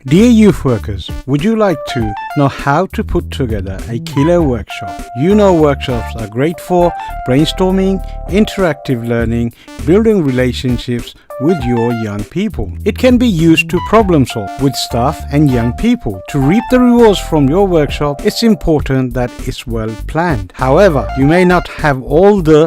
Dear youth workers, would you like to know how to put together a killer workshop? You know workshops are great for brainstorming, interactive learning, building relationships with your young people. It can be used to problem solve with staff and young people. To reap the rewards from your workshop, it's important that it's well planned. However, you may not have all the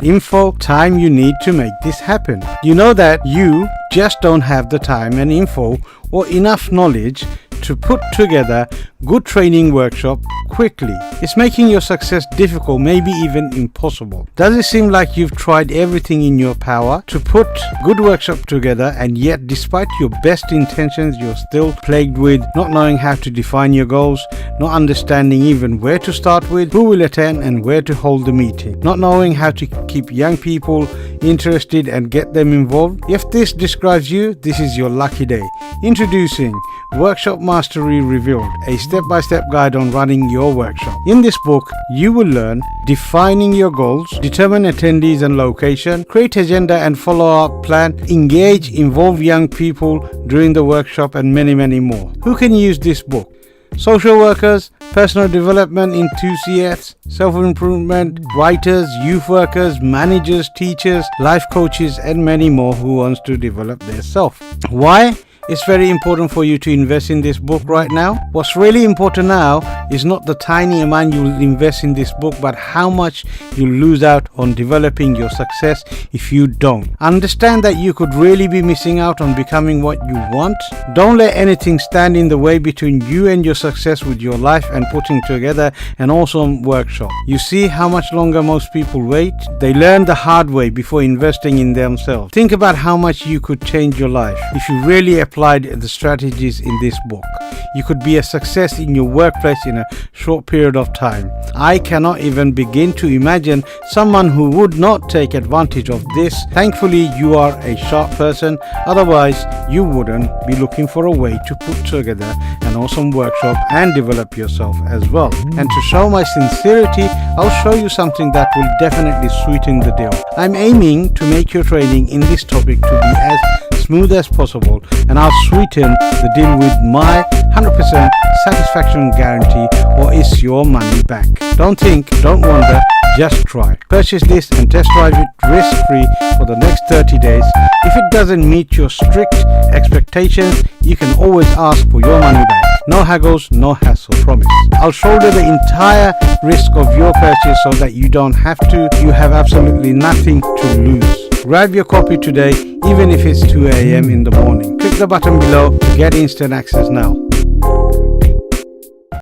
time you need to make this happen. You know that you just don't have the time and info or enough knowledge to put together good training workshop quickly. It's making your success difficult, maybe even impossible. Does it seem like you've tried everything in your power to put good workshop together, and yet despite your best intentions, you're still plagued with not knowing how to define your goals, not understanding even where to start with, who will attend and where to hold the meeting, not knowing how to keep young people interested and get them involved? If this describes you, this is your lucky day. Introducing Workshop Mastery Revealed, a step-by-step guide on running your workshop. In this book, you will learn defining your goals, determine attendees and location, create agenda and follow-up plan, engage, involve young people during the workshop, and many more. Who can use this book? Social workers, personal development enthusiasts, self-improvement, writers, youth workers, managers, teachers, life coaches, and many more who wants to develop their self. Why? It's very important for you to invest in this book right now. What's really important now is not the tiny amount you'll invest in this book, but how much you'll lose out on developing your success if you don't. Understand that you could really be missing out on becoming what you want. Don't let anything stand in the way between you and your success with your life and putting together an awesome workshop. You see how much longer most people wait? They learn the hard way before investing in themselves. Think about how much you could change your life if you really applied the strategies in this book. You could be a success in your workplace in a short period of time. I cannot even begin to imagine someone who would not take advantage of this. Thankfully, you are a sharp person, otherwise you wouldn't be looking for a way to put together an awesome workshop and develop yourself as well. And to show my sincerity, I'll show you something that will definitely sweeten the deal. I'm aiming to make your training in this topic to be as smooth as possible, and I'll sweeten the deal with my 100% satisfaction guarantee, or is your money back. Don't think, don't wonder, just try. Purchase this and test drive it risk-free for the next 30 days. If it doesn't meet your strict expectations, you can always ask for your money back. No haggles, no hassle, promise. I'll shoulder the entire risk of your purchase so that you don't have to. You have absolutely nothing to lose. Grab your copy today, even if it's 2 a.m. in the morning. Click the button below to get instant access now.